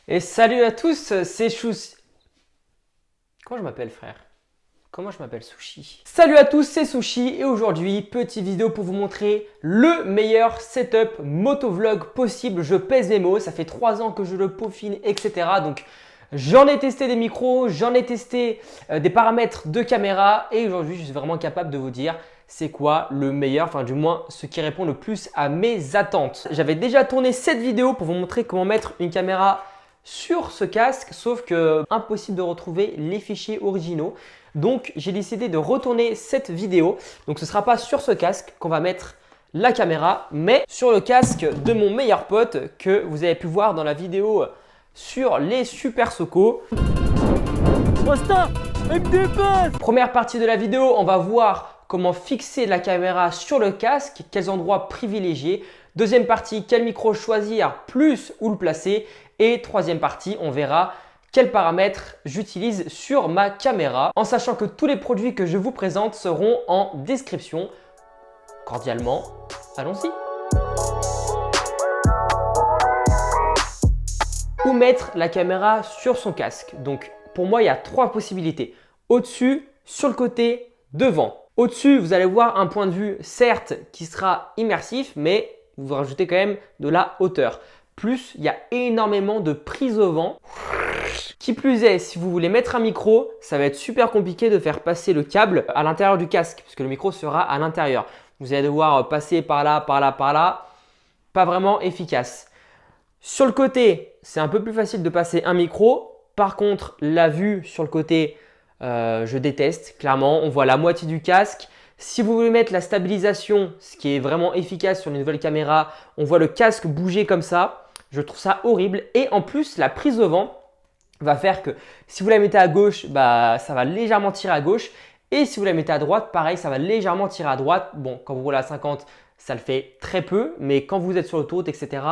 Et salut à tous, c'est Chous. Comment je m'appelle, frère? Comment je m'appelle? Sushi. Salut à tous, c'est Sushi et aujourd'hui, petite vidéo pour vous montrer le meilleur setup motovlog possible. Je pèse mes mots, ça fait 3 ans que je le peaufine, etc. Donc j'en ai testé des micros, j'en ai testé des paramètres de caméra et aujourd'hui, je suis vraiment capable de vous dire c'est quoi le meilleur, enfin du moins ce qui répond le plus à mes attentes. J'avais déjà tourné cette vidéo pour vous montrer comment mettre une caméra sur ce casque, sauf que impossible de retrouver les fichiers originaux. Donc j'ai décidé de retourner cette vidéo. Donc ce ne sera pas sur ce casque qu'on va mettre la caméra, mais sur le casque de mon meilleur pote que vous avez pu voir dans la vidéo sur les Super Soco. Basta, elle me dépasse! Première partie de la vidéo, on va voir comment fixer la caméra sur le casque, quels endroits privilégier. Deuxième partie, quel micro choisir, plus où le placer. Et troisième partie, on verra quels paramètres j'utilise sur ma caméra, en sachant que tous les produits que je vous présente seront en description. Cordialement, allons-y. Où mettre la caméra sur son casque? Donc pour moi, il y a 3 possibilités. Au-dessus, sur le côté, devant. Au-dessus, vous allez voir un point de vue, certes, qui sera immersif, mais vous rajoutez quand même de la hauteur. Plus, il y a énormément de prise au vent. Qui plus est, si vous voulez mettre un micro, ça va être super compliqué de faire passer le câble à l'intérieur du casque, puisque le micro sera à l'intérieur. Vous allez devoir passer par là, par là, par là. Pas vraiment efficace. Sur le côté, c'est un peu plus facile de passer un micro. Par contre, la vue sur le côté, je déteste. Clairement, on voit la moitié du casque. Si vous voulez mettre la stabilisation, ce qui est vraiment efficace sur les nouvelles caméras, on voit le casque bouger comme ça. Je trouve ça horrible. Et en plus, la prise au vent va faire que si vous la mettez à gauche, ça va légèrement tirer à gauche. Et si vous la mettez à droite, pareil, ça va légèrement tirer à droite. Bon, quand vous roulez à 50, ça le fait très peu. Mais quand vous êtes sur l'autoroute, etc.,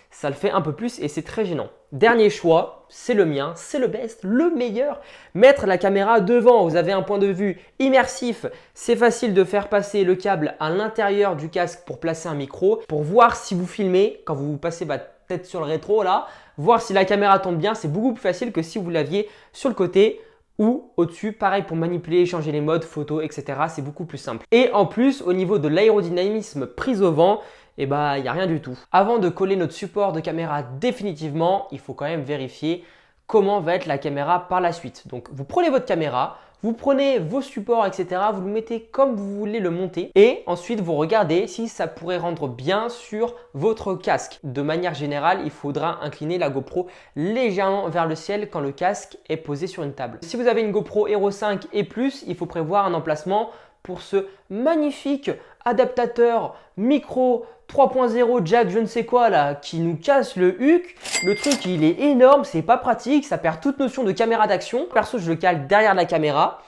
ça le fait un peu plus et c'est très gênant. Dernier choix, c'est le mien, c'est le best, le meilleur. Mettre la caméra devant, vous avez un point de vue immersif. C'est facile de faire passer le câble à l'intérieur du casque pour placer un micro. Pour voir si vous filmez, quand vous passez votre tête sur le rétro là, voir si la caméra tombe bien, c'est beaucoup plus facile que si vous l'aviez sur le côté ou au-dessus. Pareil pour manipuler, changer les modes, photos, etc. C'est beaucoup plus simple. Et en plus, au niveau de l'aérodynamisme prise au vent, il n'y a rien du tout. Avant de coller notre support de caméra définitivement, il faut quand même vérifier comment va être la caméra par la suite. Donc vous prenez votre caméra, vous prenez vos supports, etc. Vous le mettez comme vous voulez le monter et ensuite vous regardez si ça pourrait rendre bien sur votre casque. De manière générale, il faudra incliner la GoPro légèrement vers le ciel quand le casque est posé sur une table. Si vous avez une GoPro Hero 5 et plus, il faut prévoir un emplacement pour ce magnifique adaptateur micro 3.0 jack je ne sais quoi là qui nous casse le huc. Le truc il est énorme, c'est pas pratique, ça perd toute notion de caméra d'action. Perso je le cale derrière la caméra,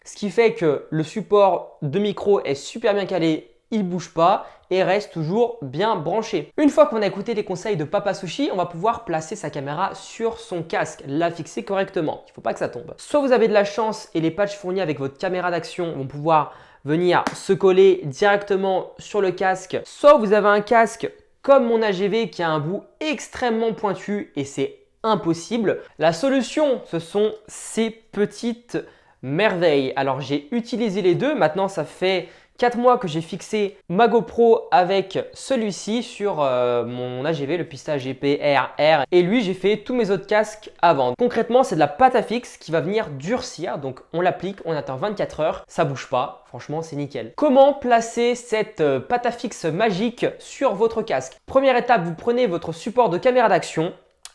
ce qui fait que le support de micro est super bien calé, il bouge pas et reste toujours bien branché. Une fois qu'on a écouté les conseils de Papa Sushi, on va pouvoir placer sa caméra sur son casque, la fixer correctement. Il ne faut pas que ça tombe. Soit vous avez de la chance et les patchs fournis avec votre caméra d'action vont pouvoir venir se coller directement sur le casque. Soit vous avez un casque comme mon AGV qui a un bout extrêmement pointu et c'est impossible. La solution, ce sont ces petites merveilles. Alors j'ai utilisé les deux. Maintenant, ça fait 4 mois que j'ai fixé ma GoPro avec celui-ci sur mon AGV, le Pista GP RR. Et lui, j'ai fait tous mes autres casques avant. Concrètement, c'est de la pâte à fixe qui va venir durcir. Donc, on l'applique, on attend 24 heures, ça bouge pas. Franchement, c'est nickel. Comment placer cette pâte à fixe magique sur votre casque? Première étape, vous prenez votre support de caméra d'action,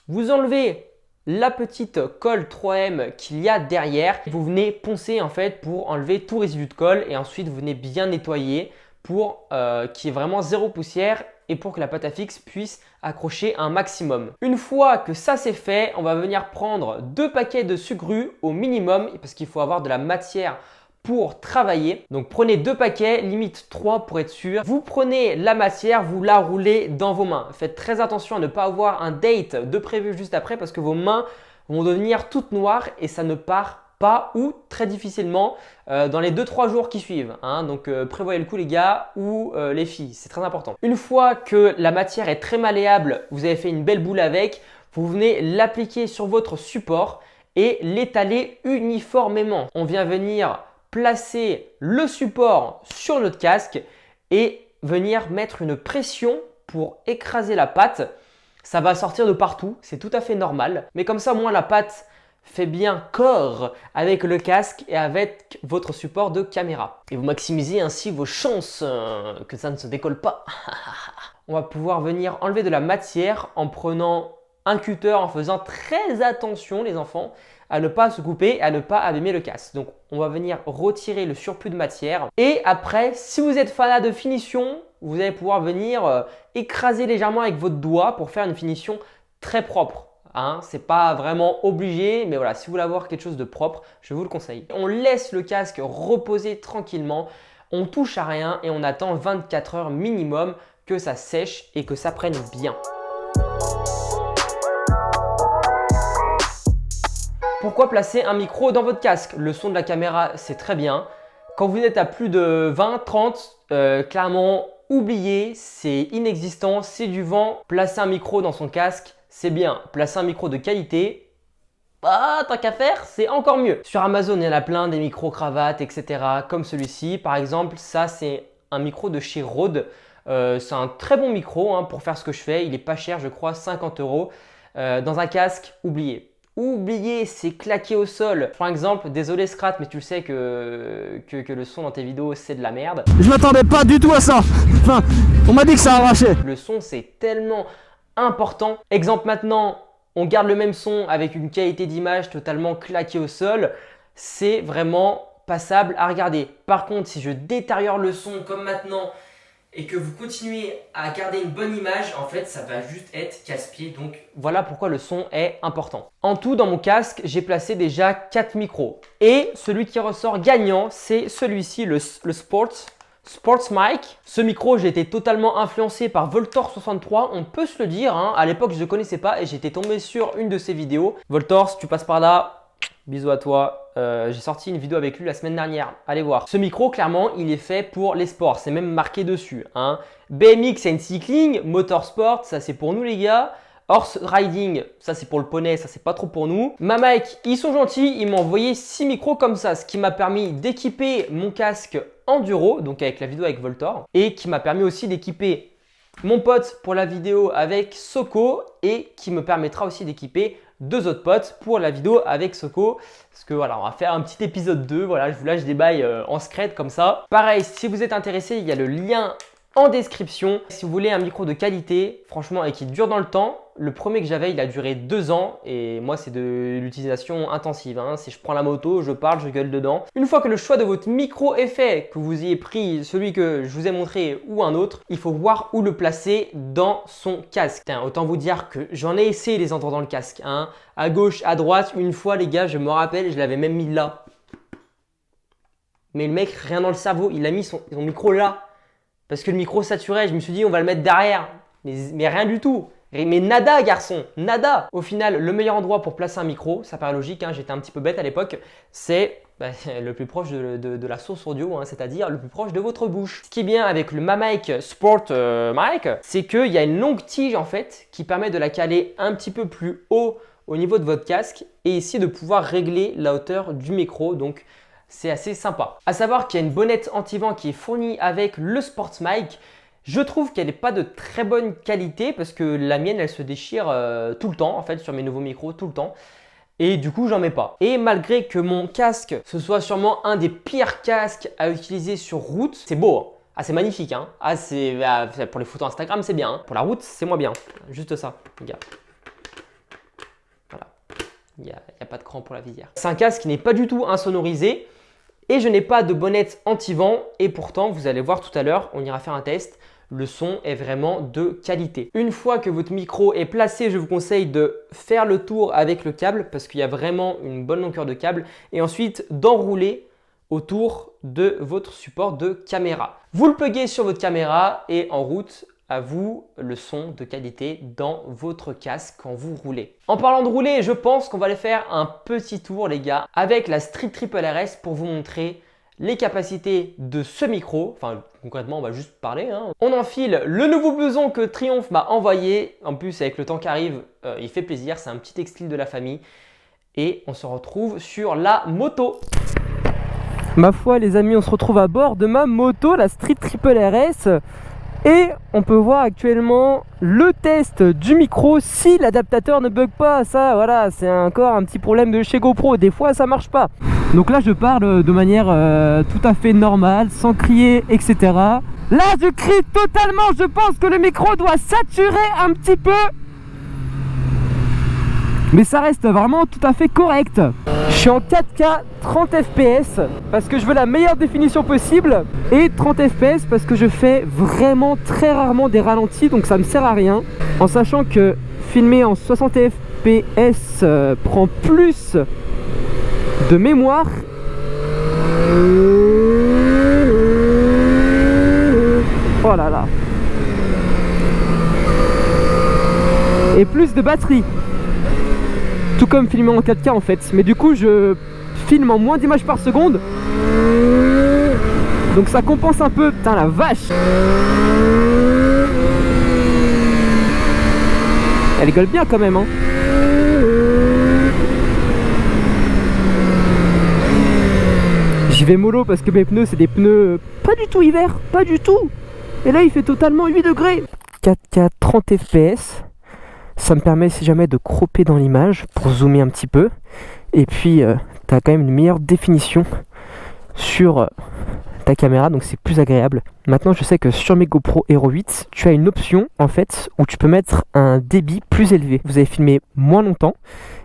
vous enlevez la petite colle 3M qu'il y a derrière. Vous venez poncer en fait pour enlever tout résidu de colle et ensuite vous venez bien nettoyer pour qu'il y ait vraiment zéro poussière et pour que la pâte à fixe puisse accrocher un maximum. Une fois que ça c'est fait, on va venir prendre 2 paquets de sucre au minimum parce qu'il faut avoir de la matière pour travailler. Donc prenez 2 paquets, limite 3 pour être sûr. Vous prenez la matière, vous la roulez dans vos mains. Faites très attention à ne pas avoir un date de prévu juste après parce que vos mains vont devenir toutes noires et ça ne part pas ou très difficilement dans les 2-3 jours qui suivent. Donc prévoyez le coup les gars ou les filles, c'est très important. Une fois que la matière est très malléable, vous avez fait une belle boule avec, Vous venez l'appliquer sur votre support et l'étaler uniformément. On vient venir placer le support sur notre casque et venir mettre une pression pour écraser la pâte. Ça va sortir de partout, c'est tout à fait normal. Mais comme ça, au moins la pâte fait bien corps avec le casque et avec votre support de caméra. Et vous maximisez ainsi vos chances que ça ne se décolle pas. On va pouvoir venir enlever de la matière en prenant un cutter, en faisant très attention les enfants à ne pas se couper, à ne pas abîmer le casque. Donc on va venir retirer le surplus de matière et après, si vous êtes fanat de finition, vous allez pouvoir venir écraser légèrement avec votre doigt pour faire une finition très propre. C'est pas vraiment obligé, mais voilà, si vous voulez avoir quelque chose de propre, je vous le conseille. On laisse le casque reposer tranquillement, on touche à rien et on attend 24 heures minimum que ça sèche et que ça prenne bien. Pourquoi placer un micro dans votre casque? Le son de la caméra, c'est très bien. Quand vous êtes à plus de 20, 30, clairement, oubliez, c'est inexistant, c'est du vent. Placer un micro dans son casque, c'est bien. Placer un micro de qualité, tant qu'à faire, c'est encore mieux. Sur Amazon, il y en a plein, des micro-cravates, etc. Comme celui-ci, par exemple, ça, c'est un micro de chez Rode. C'est un très bon micro pour faire ce que je fais. Il n'est pas cher, je crois, 50 €. Dans un casque, oubliez. Oubliez, c'est claqué au sol. Par exemple, désolé Scrat, mais tu le sais que le son dans tes vidéos, c'est de la merde. Je m'attendais pas du tout à ça. Enfin, on m'a dit que ça arrachait. Le son, c'est tellement important. Exemple maintenant, on garde le même son avec une qualité d'image totalement claquée au sol. C'est vraiment passable à regarder. Par contre, si je détériore le son comme maintenant et que vous continuez à garder une bonne image, en fait, ça va juste être casse-pied. Donc, voilà pourquoi le son est important. En tout, dans mon casque, j'ai placé déjà 4 micros. Et celui qui ressort gagnant, c'est celui-ci, le Sports Mic. Ce micro, j'ai été totalement influencé par Voltor 63, on peut se le dire. À l'époque, je ne le connaissais pas et j'étais tombé sur une de ses vidéos. Voltor, si tu passes par là, bisous à toi. J'ai sorti une vidéo avec lui la semaine dernière. Allez voir. Ce micro, clairement, il est fait pour les sports. C'est même marqué dessus. BMX and Cycling, Motorsport, ça c'est pour nous les gars. Horse Riding, ça c'est pour le poney, ça c'est pas trop pour nous. Ma mic, ils sont gentils, ils m'ont envoyé 6 micros comme ça, ce qui m'a permis d'équiper mon casque Enduro, donc avec la vidéo avec Voltor, et qui m'a permis aussi d'équiper mon pote pour la vidéo avec Soko et qui me permettra aussi d'équiper 2 autres potes pour la vidéo avec Soko. Parce que voilà, on va faire un petit épisode 2. Voilà, je vous lâche des bails en secret comme ça. Pareil, si vous êtes intéressé, il y a le lien en description. Si vous voulez un micro de qualité, franchement, et qui dure dans le temps, le premier que j'avais, il a duré 2 ans et moi, c'est de l'utilisation intensive. Si je prends la moto, je parle, je gueule dedans. Une fois que le choix de votre micro est fait, que vous ayez pris celui que je vous ai montré ou un autre, il faut voir où le placer dans son casque. Autant vous dire que j'en ai essayé les endroits dans le casque. À gauche, à droite, une fois les gars, je me rappelle, je l'avais même mis là. Mais le mec, rien dans le cerveau, il a mis son micro là. Parce que le micro saturait, je me suis dit on va le mettre derrière. Mais rien du tout. Mais nada garçon, nada. Au final, le meilleur endroit pour placer un micro, ça paraît logique, j'étais un petit peu bête à l'époque, c'est le plus proche de la source audio, c'est-à-dire le plus proche de votre bouche. Ce qui est bien avec le Mamic Sport Mic, c'est qu'il y a une longue tige en fait qui permet de la caler un petit peu plus haut au niveau de votre casque et ici de pouvoir régler la hauteur du micro. Donc c'est assez sympa. À savoir qu'il y a une bonnette anti-vent qui est fournie avec le Sports Mic. Je trouve qu'elle n'est pas de très bonne qualité parce que la mienne, elle se déchire tout le temps en fait sur mes nouveaux micros, tout le temps. Et du coup, j'en mets pas. Et malgré que mon casque, ce soit sûrement un des pires casques à utiliser sur route, c'est beau. C'est magnifique. Pour les photos Instagram, c'est bien. Pour la route, c'est moins bien. Juste ça, les gars. Voilà. Il n'y a pas de cran pour la visière. C'est un casque qui n'est pas du tout insonorisé. Et je n'ai pas de bonnette anti-vent. Et pourtant, vous allez voir tout à l'heure, on ira faire un test. Le son est vraiment de qualité. Une fois que votre micro est placé, je vous conseille de faire le tour avec le câble parce qu'il y a vraiment une bonne longueur de câble et ensuite d'enrouler autour de votre support de caméra. Vous le pluguez sur votre caméra et en route, à vous le son de qualité dans votre casque quand vous roulez. En parlant de rouler, je pense qu'on va aller faire un petit tour les gars avec la Street Triple RS pour vous montrer les capacités de ce micro. Enfin, concrètement, on va juste parler. On enfile le nouveau blouson que Triumph m'a envoyé. En plus, avec le temps qui arrive, il fait plaisir. C'est un petit textile de la famille. Et on se retrouve sur la moto. Ma foi les amis, on se retrouve à bord de ma moto, la Street Triple RS. Et on peut voir actuellement le test du micro si l'adaptateur ne bug pas. Ça voilà, c'est encore un petit problème de chez GoPro, des fois ça marche pas. Donc là je parle de manière tout à fait normale, sans crier, etc. Là je crie totalement, je pense que le micro doit saturer un petit peu. Mais ça reste vraiment tout à fait correct. Je suis en 4K 30 fps parce que je veux la meilleure définition possible, et 30 fps parce que je fais vraiment très rarement des ralentis, donc ça me sert à rien. En sachant que filmer en 60 fps prend plus de mémoire. Oh là là. Et plus de batterie. Tout comme filmer en 4K en fait, mais du coup je filme en moins d'images par seconde, donc ça compense un peu. Putain la vache, elle rigole bien quand même hein. J'y vais mollo parce que mes pneus c'est des pneus pas du tout hiver, pas du tout. Et là il fait totalement 8 degrés. 4K 30 fps. Ça me permet si jamais de cropper dans l'image pour zoomer un petit peu. Et puis tu as quand même une meilleure définition sur ta caméra, donc c'est plus agréable. Maintenant je sais que sur mes GoPro Hero 8 tu as une option en fait où tu peux mettre un débit plus élevé. Vous allez filmer moins longtemps,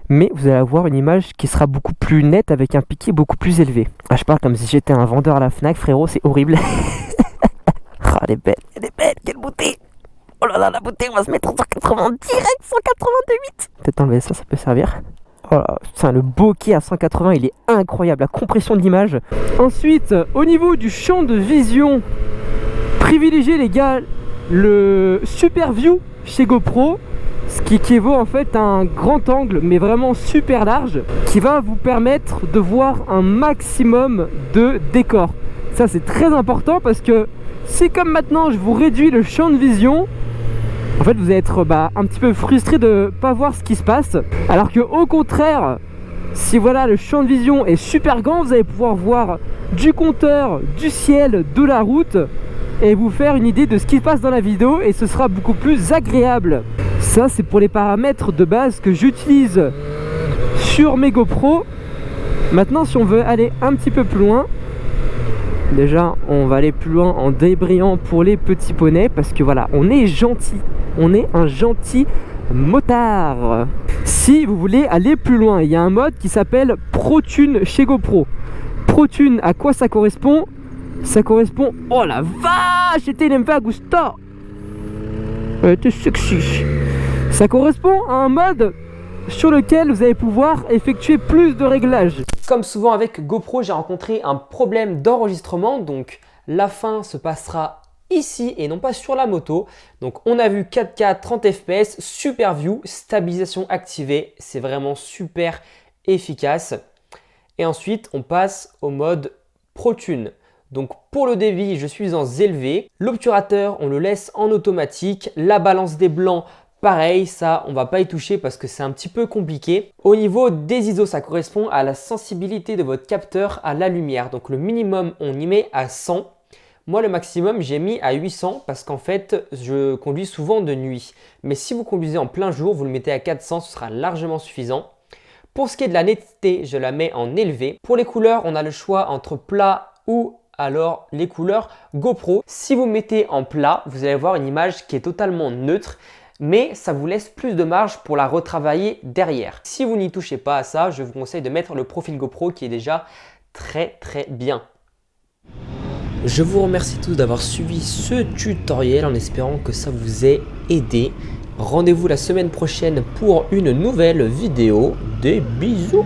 mais vous allez avoir une image qui sera beaucoup plus nette avec un piqué beaucoup plus élevé. Ah, je parle comme si j'étais un vendeur à la Fnac, frérot, c'est horrible. Ah, elle est belle, quelle beauté. Oh là là, la beauté, on va se mettre en 180 direct, 188. Peut-être enlever ça, ça peut servir. Oh là, putain, le bokeh à 180, il est incroyable, la compression de l'image. Ensuite, au niveau du champ de vision, privilégiez les gars le Super View chez GoPro, ce qui équivaut en fait à un grand angle, mais vraiment super large, qui va vous permettre de voir un maximum de décors. Ça c'est très important parce que si comme maintenant je vous réduis le champ de vision, en fait vous allez être un petit peu frustré de ne pas voir ce qui se passe. Alors que au contraire, si voilà le champ de vision est super grand, vous allez pouvoir voir du compteur, du ciel, de la route, et vous faire une idée de ce qui se passe dans la vidéo, et ce sera beaucoup plus agréable. Ça c'est pour les paramètres de base que j'utilise sur mes GoPro. Maintenant si on veut aller un petit peu plus loin, déjà on va aller plus loin en débrayant pour les petits poneys, parce que voilà, on est gentil, on est un gentil motard. Si vous voulez aller plus loin, il y a un mode qui s'appelle ProTune chez GoPro. ProTune, à quoi ça correspond? Ça correspond... Oh la vache, c'était n'aime pas Gusta. T'es sexy. Ça correspond à un mode sur lequel vous allez pouvoir effectuer plus de réglages. Comme souvent avec GoPro, j'ai rencontré un problème d'enregistrement, donc la fin se passera ici et non pas sur la moto. Donc on a vu 4K 30 fps, Super View, stabilisation activée, c'est vraiment super efficace. Et ensuite on passe au mode ProTune. Donc pour le débit, je suis en élevé. L'obturateur, on le laisse en automatique. La balance des blancs, pareil, ça on va pas y toucher parce que c'est un petit peu compliqué. Au niveau des ISO, ça correspond à la sensibilité de votre capteur à la lumière. Donc le minimum, on y met à 100. Moi, le maximum, j'ai mis à 800 parce qu'en fait, je conduis souvent de nuit. Mais si vous conduisez en plein jour, vous le mettez à 400, ce sera largement suffisant. Pour ce qui est de la netteté, je la mets en élevé. Pour les couleurs, on a le choix entre plat ou alors les couleurs GoPro. Si vous mettez en plat, vous allez avoir une image qui est totalement neutre, mais ça vous laisse plus de marge pour la retravailler derrière. Si vous n'y touchez pas à ça, je vous conseille de mettre le profil GoPro qui est déjà très bien. Je vous remercie tous d'avoir suivi ce tutoriel en espérant que ça vous ait aidé. Rendez-vous la semaine prochaine pour une nouvelle vidéo. Des bisous!